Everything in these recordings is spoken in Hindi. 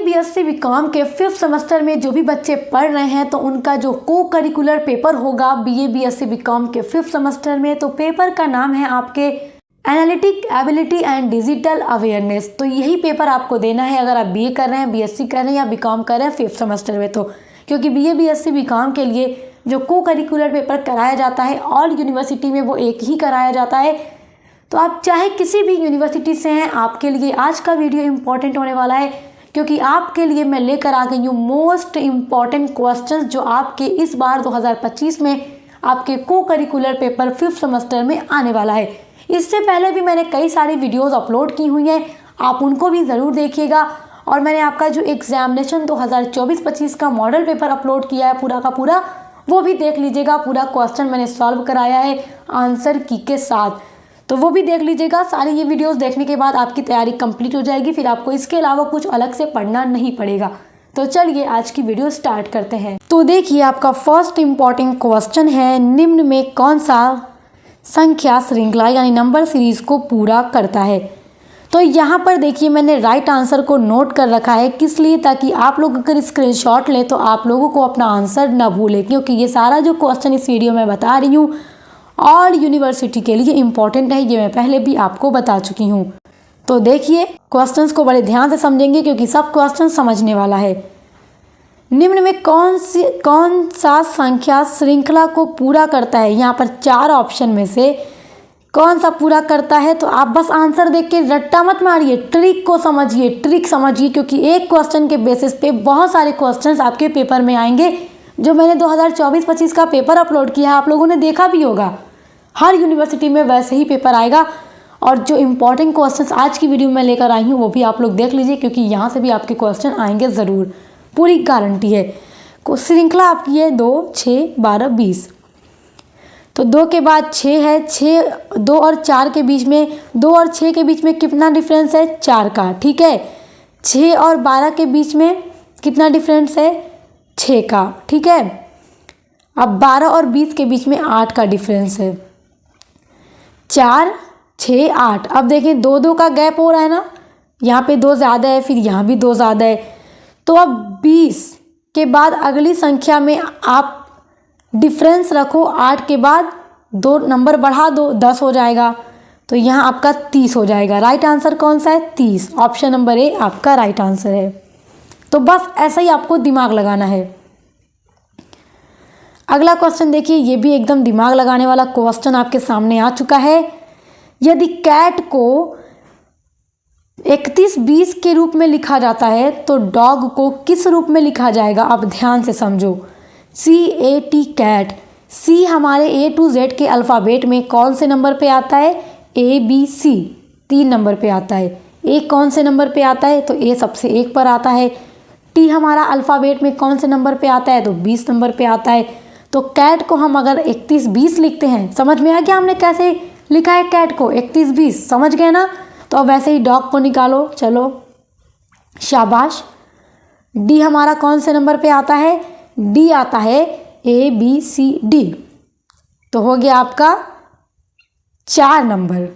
बीएससी बीकॉम के 5th सेमेस्टर में जो भी बच्चे पढ़ रहे हैं तो उनका जो को करिकुलर पेपर होगा बीएससी बीकॉम के 5th सेमेस्टर में, तो पेपर का नाम है आपके analytic ability and digital awareness. तो यही पेपर आपको देना है अगर आप बीए कर रहे हैं, बीएससी कर रहे हैं या बीकॉम कर रहे हैं 5th सेमेस्टर में। तो क्योंकि बीएससी बीकॉम के लिए जो को करिकुलर पेपर कराया जाता है ऑल यूनिवर्सिटी में वो एक ही कराया जाता है। तो आप चाहे किसी भी यूनिवर्सिटी से हैं, आपके लिए आज का वीडियो इम्पॉर्टेंट होने वाला है क्योंकि आपके लिए मैं लेकर आ गई हूँ मोस्ट इम्पॉर्टेंट क्वेश्चंस जो आपके इस बार 2025 में आपके को करिकुलर पेपर 5th सेमेस्टर में आने वाला है। इससे पहले भी मैंने कई सारी वीडियोस अपलोड की हुई हैं, आप उनको भी ज़रूर देखिएगा। और मैंने आपका जो एग्जामिनेशन 2024-25 का मॉडल पेपर अपलोड किया है पूरा का पूरा, वो भी देख लीजिएगा। पूरा क्वेश्चन मैंने सॉल्व कराया है आंसर की के साथ, तो वो भी देख लीजिएगा। सारी ये वीडियोस देखने के बाद आपकी तैयारी कंप्लीट हो जाएगी, फिर आपको इसके अलावा कुछ अलग से पढ़ना नहीं पड़ेगा। तो चलिए आज की वीडियो स्टार्ट करते हैं। तो देखिए आपका फर्स्ट इम्पॉर्टेंट क्वेश्चन है, निम्न में कौन सा संख्या श्रृंखला यानी नंबर सीरीज को पूरा करता है। तो यहाँ पर देखिए मैंने राइट आंसर को नोट कर रखा है, किस लिए, ताकि आप लोग अगर स्क्रीनशॉट लें तो आप लोगों को अपना आंसर न भूलें, क्योंकि ये सारा जो क्वेश्चन इस वीडियो में बता रही हूँ ऑल यूनिवर्सिटी के लिए इम्पॉर्टेंट है, ये मैं पहले भी आपको बता चुकी हूँ। तो देखिए क्वेश्चंस को बड़े ध्यान से समझेंगे क्योंकि सब क्वेश्चन समझने वाला है। निम्न में कौन सा संख्या श्रृंखला को पूरा करता है, यहाँ पर 4 ऑप्शन में से कौन सा पूरा करता है। तो आप बस आंसर देख के रट्टा मत मारिए, ट्रिक को समझिए, ट्रिक समझिए, क्योंकि एक क्वेश्चन के बेसिस पे बहुत सारे क्वेश्चंस आपके पेपर में आएंगे। जो मैंने 2024-25 का पेपर अपलोड किया है आप लोगों ने देखा भी होगा, हर यूनिवर्सिटी में वैसे ही पेपर आएगा। और जो इम्पोर्टेंट क्वेश्चंस आज की वीडियो में लेकर आई हूँ वो भी आप लोग देख लीजिए, क्योंकि यहाँ से भी आपके क्वेश्चन आएंगे ज़रूर, पूरी गारंटी है। श्रृंखला आपकी है 2, 6, 12, 20। तो 2 के बाद 6 है, 2 और 4 के बीच में, 2 और 6 के बीच में कितना डिफरेंस है, 4 का, ठीक है। 6 और 12 के बीच में कितना डिफरेंस है, 6 का, ठीक है। अब 12 और 20 के बीच में 8 का डिफरेंस है, 4, 6, 8। अब देखें 2 का गैप हो रहा है ना, यहाँ पे 2 ज़्यादा है, फिर यहाँ भी 2 ज़्यादा है। तो अब 20 के बाद अगली संख्या में आप डिफरेंस रखो, 8 के बाद 2 नंबर बढ़ा दो, 10 हो जाएगा। तो यहाँ आपका 30 हो जाएगा। राइट आंसर कौन सा है, 30। ऑप्शन नंबर ए आपका राइट आंसर है। तो बस ऐसा ही आपको दिमाग लगाना है। अगला क्वेश्चन देखिए, ये भी एकदम दिमाग लगाने वाला क्वेश्चन आपके सामने आ चुका है। यदि कैट को 31-20 के रूप में लिखा जाता है तो डॉग को किस रूप में लिखा जाएगा। अब ध्यान से समझो, CAT कैट, C हमारे A to Z के अल्फ़ाबेट में कौन से नंबर पे आता है, ABC 3 नंबर पे आता है। A कौन से नंबर पे आता है, तो A सबसे 1 पर आता है। T हमारा अल्फ़ाबेट में कौन से नंबर पे आता है, तो 20 नंबर पे आता है। तो कैट को हम अगर 31-20 लिखते हैं, समझ में आ गया हमने कैसे लिखा है कैट को, 31-20, समझ गए ना। तो अब वैसे ही डॉग को निकालो, चलो शाबाश। D हमारा कौन से नंबर पे आता है, D आता है ABCD, तो हो गया आपका 4 नंबर।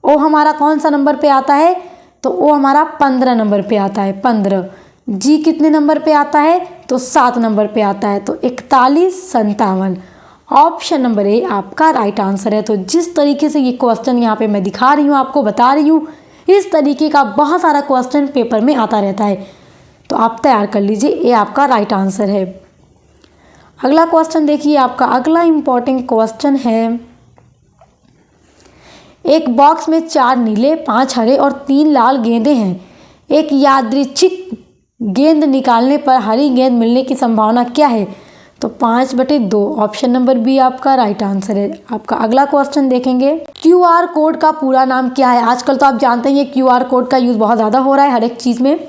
O हमारा कौन सा नंबर पे आता है, तो O हमारा 15 नंबर पे आता है, 15। G कितने नंबर पे आता है, तो 7 नंबर पे आता है, तो 41, 57। ऑप्शन नंबर ए आपका राइट आंसर है। तो जिस तरीके से ये क्वेश्चन यहाँ पे मैं दिखा रही हूँ, आपको बता रही हूँ, इस तरीके का बहुत सारा क्वेश्चन पेपर में आता रहता है। तो आप तैयार कर लीजिए, ये आपका राइट आंसर है। अगला क्वेश्चन देखिए, आपका अगला इम्पॉर्टेंट क्वेश्चन है, एक बॉक्स में 4 नीले, 5 हरे और 3 लाल गेंदें हैं। एक यादृच्छिक गेंद निकालने पर हरी गेंद मिलने की संभावना क्या है, तो 5/2। ऑप्शन नंबर बी आपका राइट आंसर है। आपका अगला क्वेश्चन देखेंगे, QR कोड का पूरा नाम क्या है। आजकल तो आप जानते हैं ये QR कोड का यूज़ बहुत ज़्यादा हो रहा है हर एक चीज़ में,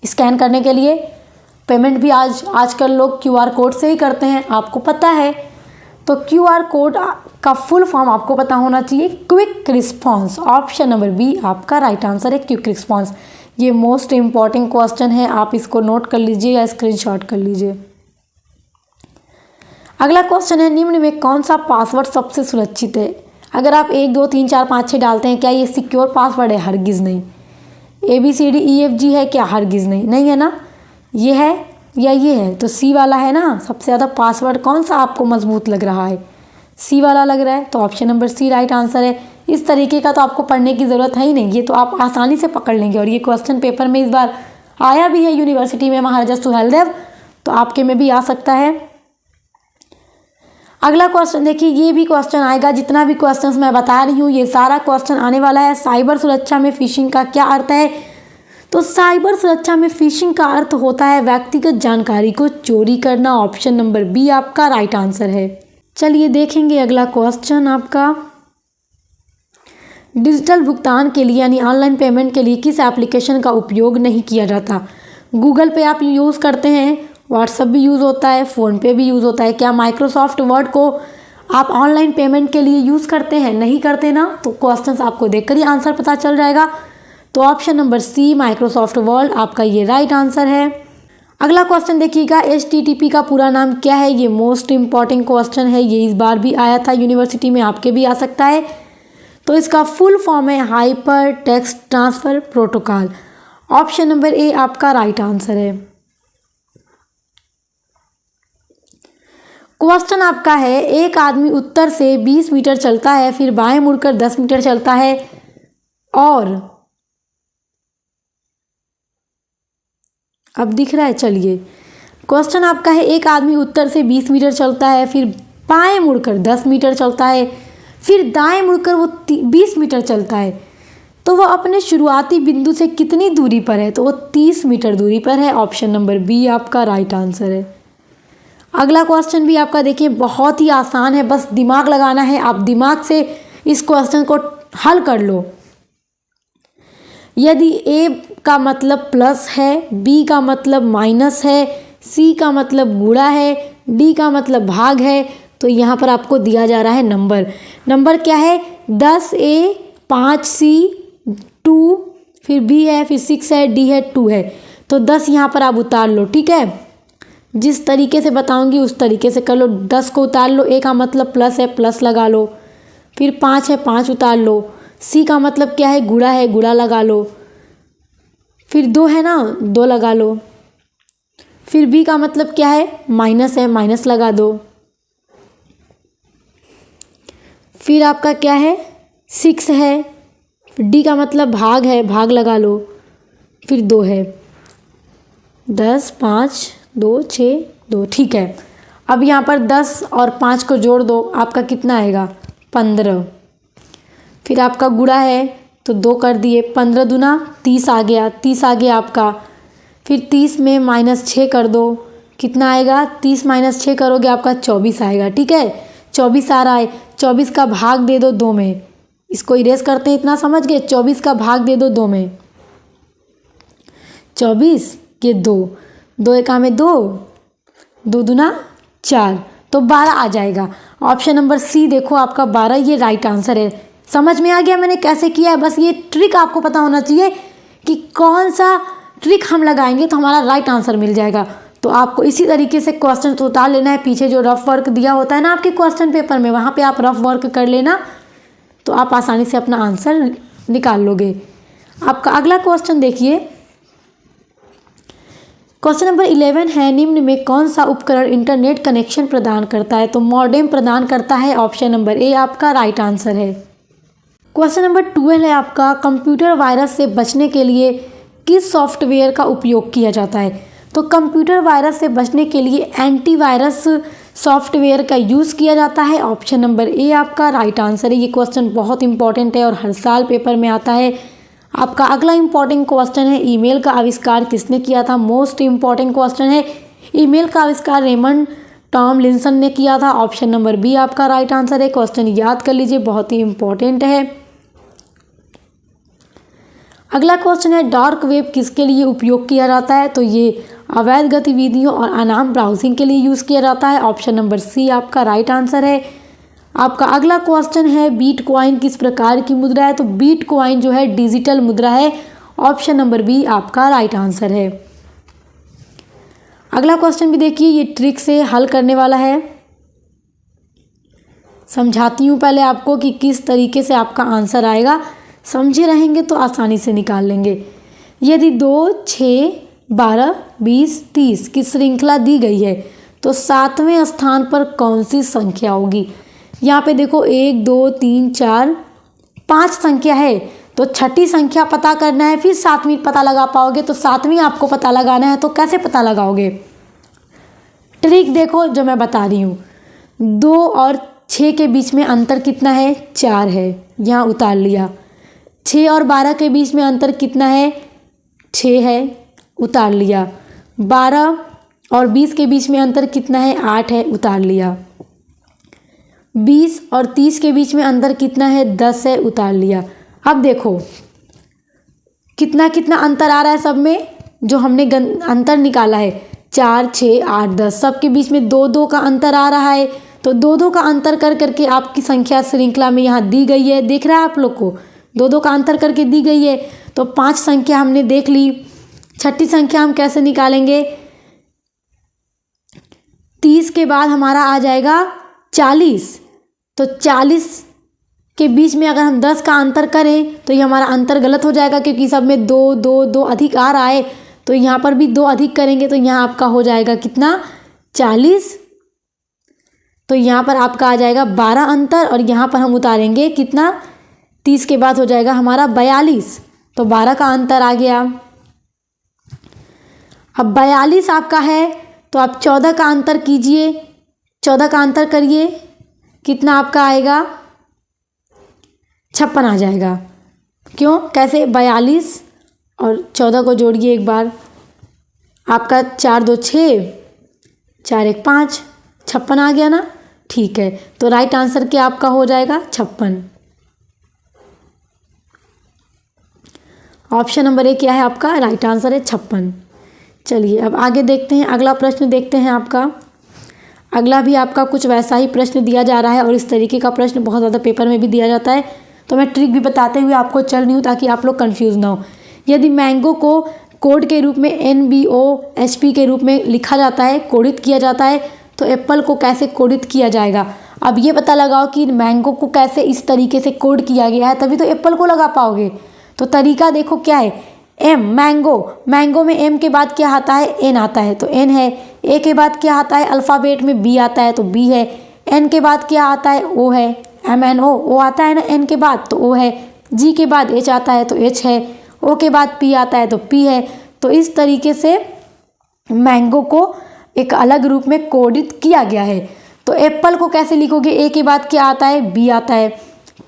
स्कैन करने के लिए। पेमेंट भी आजकल लोग QR कोड से ही करते हैं, आपको पता है। तो QR कोड का फुल फॉर्म आपको पता होना चाहिए, quick response. Option number B आपका राइट आंसर है, क्विक रिस्पॉन्स। ये मोस्ट इम्पॉर्टेंट क्वेश्चन है, आप इसको नोट कर लीजिए या स्क्रीनशॉट कर लीजिए। अगला क्वेश्चन है, निम्न में कौन सा पासवर्ड सबसे सुरक्षित है। अगर आप 1 2 3 4 5 6 डालते हैं, क्या ये सिक्योर पासवर्ड है, हरगिज़ नहीं। ABCDEFG है क्या? हरगिज़ नहीं, नहीं है ना, ये है या ये है? तो सी वाला है ना। सबसे ज़्यादा पासवर्ड कौन सा आपको मजबूत लग रहा है? सी वाला लग रहा है, तो option number C right answer है। इस तरीके का तो आपको पढ़ने की ज़रूरत है ही नहीं, ये तो आप आसानी से पकड़ लेंगे। और ये क्वेश्चन पेपर में इस बार आया भी है यूनिवर्सिटी में, महाराजा सुहेलदेव, तो आपके में भी आ सकता है। अगला क्वेश्चन देखिए, ये भी क्वेश्चन आएगा। जितना भी क्वेश्चंस मैं बता रही हूँ ये सारा क्वेश्चन आने वाला है। साइबर सुरक्षा में फिशिंग का क्या अर्थ है? तो साइबर सुरक्षा में फिशिंग का अर्थ होता है व्यक्तिगत जानकारी को चोरी करना। ऑप्शन नंबर बी आपका राइट आंसर है। चलिए देखेंगे अगला क्वेश्चन आपका। डिजिटल भुगतान के लिए यानी ऑनलाइन पेमेंट के लिए किस एप्लीकेशन का उपयोग नहीं किया जाता? गूगल पे आप यूज़ करते हैं, व्हाट्सएप भी यूज़ होता है, फ़ोनपे भी यूज़ होता है। क्या माइक्रोसॉफ्ट वर्ड को आप ऑनलाइन पेमेंट के लिए यूज़ करते हैं? नहीं करते ना, तो क्वेश्चन आपको देखकर ही आंसर पता चल जाएगा। तो option number C Microsoft Word आपका ये राइट आंसर है। अगला क्वेश्चन देखिएगा, HTTP का पूरा नाम क्या है? ये मोस्ट इम्पॉर्टेंट क्वेश्चन है, ये इस बार भी आया था यूनिवर्सिटी में, आपके भी आ सकता है। तो इसका फुल फॉर्म है hyper text transfer protocol. Option number A आपका राइट आंसर है। क्वेश्चन आपका है, एक आदमी उत्तर से 20 मीटर चलता है, फिर बाएं मुड़कर 10 मीटर चलता है और अब दिख रहा है। चलिए क्वेश्चन आपका है, एक आदमी उत्तर से 20 मीटर चलता है, फिर बाएं मुड़कर 10 मीटर चलता है, फिर दाएं मुड़कर वो 20 मीटर चलता है, तो वह अपने शुरुआती बिंदु से कितनी दूरी पर है? तो वो 30 मीटर दूरी पर है। ऑप्शन नंबर बी आपका राइट आंसर है। अगला क्वेश्चन भी आपका देखिए बहुत ही आसान है, बस दिमाग लगाना है। आप दिमाग से इस क्वेश्चन को हल कर लो। यदि ए का मतलब प्लस है, बी का मतलब माइनस है, सी का मतलब गुणा है, डी का मतलब भाग है, तो यहाँ पर आपको दिया जा रहा है नंबर क्या है? 10A 5C 2, फिर बी है, फिर 6 है, डी है, 2 है। तो 10 यहाँ पर आप उतार लो, ठीक है। जिस तरीके से बताऊंगी उस तरीके से कर लो। 10 को उतार लो, ए का मतलब प्लस है, प्लस लगा लो। फिर 5 है, 5 उतार लो। सी का मतलब क्या है? गुणा है, गुणा लगा लो। फिर 2 है ना, 2 लगा लो। फिर बी का मतलब क्या है? माइनस है, माइनस लगा दो। फिर आपका क्या है? 6 है। डी का मतलब भाग है, भाग लगा लो। फिर 2 है। 10 5 2 6 2, ठीक है। अब यहाँ पर 10 और 5 को जोड़ दो, आपका कितना आएगा? 15। फिर आपका गुणा है तो 2 कर दिए, 15 दूना 30 आ गया, 30 आ गया आपका। फिर 30 में -6 कर दो, कितना आएगा? 30 - 6 करोगे आपका 24 आएगा, ठीक है। 24 आ रहा है, 24 का भाग दे दो 2 में। इसको इरेज करते हैं, इतना समझ गए। 24 का भाग दे दो 2 में, 24 ये 2 एका में 2, 2 दूना 4, तो 12 आ जाएगा। ऑप्शन नंबर सी देखो आपका 12 ये राइट आंसर है। समझ में आ गया मैंने कैसे किया है? बस ये ट्रिक आपको पता होना चाहिए कि कौन सा ट्रिक हम लगाएंगे तो हमारा राइट आंसर मिल जाएगा। तो आपको इसी तरीके से क्वेश्चन उतार लेना है। पीछे जो रफ वर्क दिया होता है ना आपके क्वेश्चन पेपर में, वहाँ पे आप रफ वर्क कर लेना, तो आप आसानी से अपना आंसर निकाल लोगे। आपका अगला क्वेश्चन देखिए, क्वेश्चन नंबर 11 है, निम्न में कौन सा उपकरण इंटरनेट कनेक्शन प्रदान करता है? तो मॉडेम प्रदान करता है। ऑप्शन नंबर ए आपका राइट आंसर है। क्वेश्चन नंबर 12 है आपका, कंप्यूटर वायरस से बचने के लिए किस सॉफ्टवेयर का उपयोग किया जाता है? तो कंप्यूटर वायरस से बचने के लिए एंटीवायरस सॉफ्टवेयर का यूज़ किया जाता है। ऑप्शन नंबर ए आपका राइट आंसर है। ये क्वेश्चन बहुत इंपॉर्टेंट है और हर साल पेपर में आता है। आपका अगला इंपॉर्टेंट क्वेश्चन है, ईमेल का आविष्कार किसने किया था? मोस्ट इंपॉर्टेंट क्वेश्चन है। ईमेल का आविष्कार रेमंड टॉमलिंसन ने किया था। ऑप्शन नंबर बी आपका राइट आंसर है। क्वेश्चन याद कर लीजिए, बहुत ही इंपॉर्टेंट है। अगला क्वेश्चन है, डार्क वेब किसके लिए उपयोग किया जाता है? तो ये अवैध गतिविधियों और अनाम ब्राउजिंग के लिए यूज़ किया जाता है। ऑप्शन नंबर सी आपका राइट आंसर है। आपका अगला क्वेश्चन है, बिटकॉइन किस प्रकार की मुद्रा है? तो बिटकॉइन जो है डिजिटल मुद्रा है। ऑप्शन नंबर बी आपका राइट आंसर है। अगला क्वेश्चन भी देखिए, ये ट्रिक से हल करने वाला है। समझाती हूँ पहले आपको कि किस तरीके से आपका आंसर आएगा। समझे रहेंगे तो आसानी से निकाल लेंगे। यदि 2, 6, 12, 20, 30 की श्रृंखला दी गई है तो 7वें स्थान पर कौन सी संख्या होगी। यहाँ पे देखो 1, 2, 3, 4, 5 संख्या है, तो छठी संख्या पता करना है, फिर 7वीं पता लगा पाओगे। तो 7वीं आपको पता लगाना है, तो कैसे पता लगाओगे। ट्रिक देखो जो मैं बता रही हूँ। 2 और 6 के बीच में अंतर कितना है, 4 है, यहाँ उतार लिया। 6 और 12 के बीच में अंतर कितना है, 6 है, उतार लिया। 12 और 20 के बीच में अंतर कितना है, 8 है, उतार लिया। 20 और 30 के बीच में अंतर कितना है, 10 है, उतार लिया। अब देखो कितना कितना अंतर आ रहा है सब में, जो हमने अंतर निकाला है 4, 6, 8, 10, सब के बीच में 2 2 का अंतर आ रहा है। तो 2 2 का अंतर कर करके आपकी संख्या श्रृंखला में यहाँ दी गई है, देख रहा है आप लोग को, 2 2 का अंतर करके दी गई है। तो 5 संख्या हमने देख ली। छठी संख्या हम कैसे निकालेंगे, 30 के बाद हमारा आ जाएगा 40। तो 40 के बीच में अगर हम 10 का अंतर करें तो ये हमारा अंतर गलत हो जाएगा, क्योंकि सब में 2 2 2 अधिक आ रहा है। तो यहाँ पर भी 2 अधिक करेंगे तो यहाँ आपका हो जाएगा कितना, 40। तो यहाँ पर आपका आ जाएगा 12 अंतर, और यहाँ पर हम उतारेंगे कितना, 30 के बाद हो जाएगा हमारा 42। तो 12 का अंतर आ गया। अब 42 आपका है तो आप 14 का अंतर कीजिए, 14 का अंतर करिए, कितना आपका आएगा, 56 आ जाएगा। क्यों, कैसे, 42 और 14 को जोड़िए एक बार, आपका 4 2 6, 4 1 5, 56 आ गया ना। ठीक है, तो राइट आंसर क्या आपका हो जाएगा, 56। ऑप्शन नंबर ए क्या है आपका, राइट आंसर है 56। चलिए अब आगे देखते हैं, अगला प्रश्न देखते हैं आपका। अगला भी आपका कुछ वैसा ही प्रश्न दिया जा रहा है, और इस तरीके का प्रश्न बहुत ज़्यादा पेपर में भी दिया जाता है। तो मैं ट्रिक भी बताते हुए आपको चल रही हूँ ताकि आप लोग कंफ्यूज ना हो। यदि मैंगो को कोड के रूप में NBOHP के रूप में लिखा जाता है, कोडित किया जाता है, तो एप्पल को कैसे कोडित किया जाएगा। अब ये पता लगाओ कि मैंगो को कैसे इस तरीके से कोड किया गया है, तभी तो एप्पल को लगा पाओगे। तो तरीका देखो क्या है, M मैंगो, मैंगो में M के बाद क्या आता है, N आता है, तो N है। A के बाद क्या आता है, अल्फ़ाबेट में B आता है, तो B है। N के बाद क्या आता है, O है, MNO, O आता है ना N के बाद, तो O है। G के बाद H आता है, तो H है। O के बाद P आता है, तो P है। तो इस तरीके से मैंगो को एक अलग रूप में कोडित किया गया है। तो एप्पल को कैसे लिखोगे, A के बाद क्या आता है, B आता है,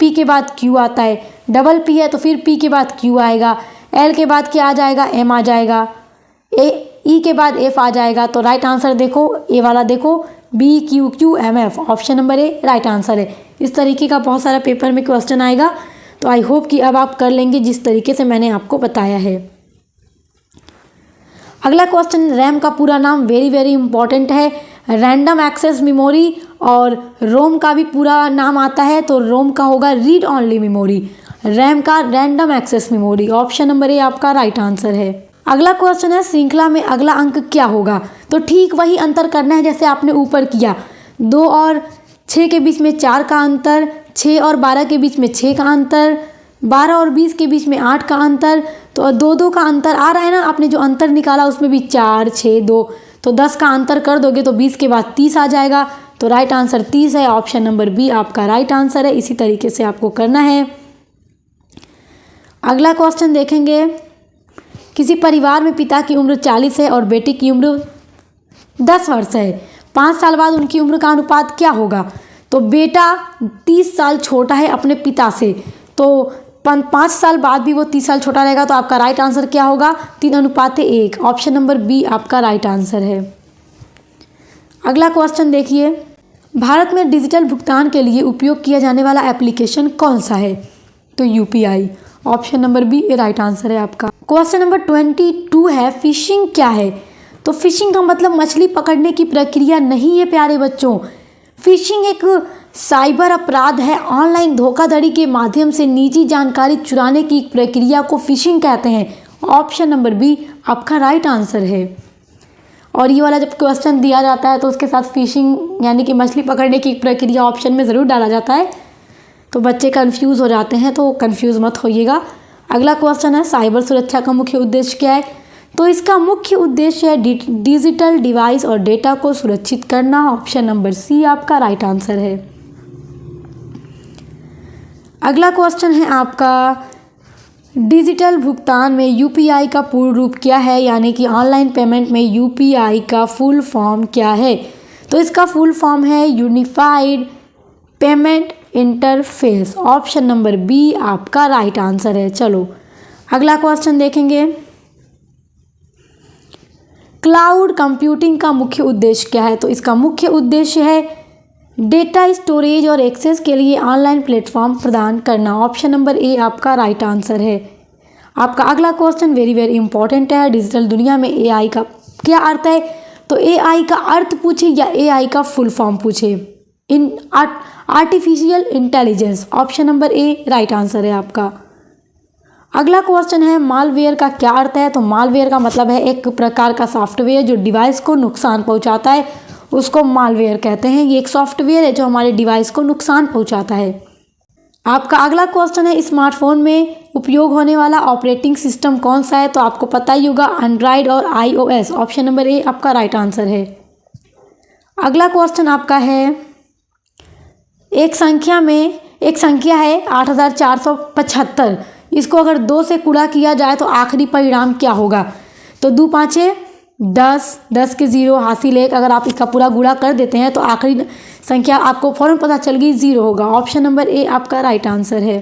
P के बाद Q आता है, डबल P है तो फिर P के बाद Q आएगा, L के बाद क्या आ जाएगा, M आ जाएगा, E के बाद F आ जाएगा। तो राइट आंसर देखो, ए वाला देखो, BQQMF, ऑप्शन नंबर ए राइट आंसर है। इस तरीके का बहुत सारा पेपर में क्वेश्चन आएगा, तो आई होप कि अब आप कर लेंगे जिस तरीके से मैंने आपको बताया है। अगला क्वेश्चन, रैम का पूरा नाम वेरी वेरी इंपॉर्टेंट है, रैंडम एक्सेस मेमोरी, और रोम का भी पूरा नाम आता है, तो रोम का होगा रीड ऑनली मेमोरी, रैम का random access memory. Option number A आपका राइट आंसर है। अगला क्वेश्चन है, श्रृंखला में अगला अंक क्या होगा। तो ठीक वही अंतर करना है जैसे आपने ऊपर किया, 2 और 6 के बीच में 4 का अंतर, 6 और 12 के बीच में 6 का अंतर, 12 और 20 के बीच में 8 का अंतर। तो 2 2 का अंतर आ रहा है ना, आपने जो अंतर निकाला उसमें भी 4 6 2, तो 10 का अंतर कर दोगे तो 20 के बाद 30 आ जाएगा। तो राइट आंसर 30 है, ऑप्शन नंबर बी आपका राइट आंसर है। इसी तरीके से आपको करना है। अगला क्वेश्चन देखेंगे, किसी परिवार में पिता की उम्र 40 है और बेटी की उम्र 10 वर्ष है, 5 साल बाद उनकी उम्र का अनुपात क्या होगा। तो बेटा 30 साल छोटा है अपने पिता से, तो 5 साल बाद भी वो 30 साल छोटा रहेगा, तो आपका राइट आंसर क्या होगा, 3:1, ऑप्शन नंबर बी आपका राइट आंसर है। अगला क्वेश्चन देखिए, भारत में डिजिटल भुगतान के लिए उपयोग किया जाने वाला एप्लीकेशन कौन सा है। तो UPI, option number B right answer है आपका। क्वेश्चन नंबर 22 है, फिशिंग क्या है। तो फिशिंग का मतलब मछली पकड़ने की प्रक्रिया नहीं है प्यारे बच्चों। फिशिंग एक साइबर अपराध है, ऑनलाइन धोखाधड़ी के माध्यम से निजी जानकारी चुराने की प्रक्रिया को फिशिंग कहते हैं। ऑप्शन नंबर बी आपका राइट आंसर है। और ये वाला जब क्वेश्चन दिया जाता है तो उसके साथ फिशिंग यानी कि मछली पकड़ने की प्रक्रिया ऑप्शन में ज़रूर डाला जाता है, तो बच्चे कंफ्यूज हो जाते हैं, तो कंफ्यूज मत होइएगा। अगला क्वेश्चन है साइबर सुरक्षा का मुख्य उद्देश्य क्या है? तो इसका मुख्य उद्देश्य है डिजिटल डिवाइस और डेटा को सुरक्षित करना। ऑप्शन नंबर सी आपका राइट आंसर है। अगला क्वेश्चन है आपका डिजिटल भुगतान में यूपीआई का पूर्ण रूप क्या है, यानी कि ऑनलाइन पेमेंट में यूपीआई का फुल फॉर्म क्या है? तो इसका फुल फॉर्म है unified payment interface. Option number B आपका राइट आंसर है। चलो अगला क्वेश्चन देखेंगे। क्लाउड कंप्यूटिंग का मुख्य उद्देश्य क्या है? तो इसका मुख्य उद्देश्य है डेटा स्टोरेज और एक्सेस के लिए ऑनलाइन प्लेटफॉर्म प्रदान करना। ऑप्शन नंबर ए आपका राइट आंसर है। आपका अगला क्वेश्चन वेरी वेरी इंपॉर्टेंट है। डिजिटल दुनिया में एआई का क्या अर्थ है? तो एआई का अर्थ पूछे या एआई का फुल फॉर्म पूछे? In artificial intelligence. Option number A right answer है आपका। अगला क्वेश्चन है मालवेयर का क्या अर्थ है? तो मालवेयर का मतलब है एक प्रकार का सॉफ्टवेयर जो डिवाइस को नुकसान पहुंचाता है, उसको मालवेयर कहते हैं। ये एक सॉफ्टवेयर है जो हमारे डिवाइस को नुकसान पहुंचाता है। आपका अगला क्वेश्चन है स्मार्टफोन में उपयोग होने वाला ऑपरेटिंग सिस्टम कौन सा है? तो आपको पता ही होगा एंड्रॉयड और आईओएस। ऑप्शन नंबर ए आपका राइट आंसर है। अगला क्वेश्चन आपका है एक संख्या है 8475। इसको अगर 2 से गुणा किया जाए तो आखिरी परिणाम क्या होगा? तो 2 5 10, 10 के 0 हासिल 1। अगर आप इसका पूरा गुणा कर देते हैं तो आखिरी संख्या आपको फौरन पता चल गई 0 होगा। ऑप्शन नंबर ए आपका राइट आंसर है।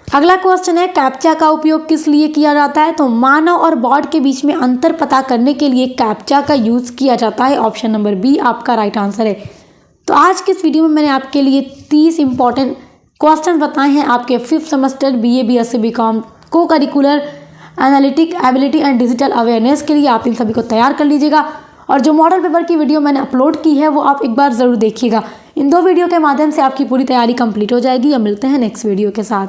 अगला क्वेश्चन है कैप्चा का उपयोग किस लिए किया जाता है? तो मानव और बॉट के बीच में अंतर पता करने के लिए कैप्चा का यूज़ किया जाता है। ऑप्शन नंबर बी आपका राइट आंसर है। तो आज के इस वीडियो में मैंने आपके लिए 30 इंपॉर्टेंट क्वेश्चन बताए हैं आपके 5th semester BA BSc BCom को curricular analytic ability and digital awareness के लिए। आप इन सभी को तैयार कर लीजिएगा और जो मॉडल पेपर की वीडियो मैंने अपलोड की है वो आप एक बार ज़रूर देखिएगा। इन 2 वीडियो के माध्यम से आपकी पूरी तैयारी कंप्लीट हो जाएगी। अब मिलते हैं नेक्स्ट वीडियो के साथ।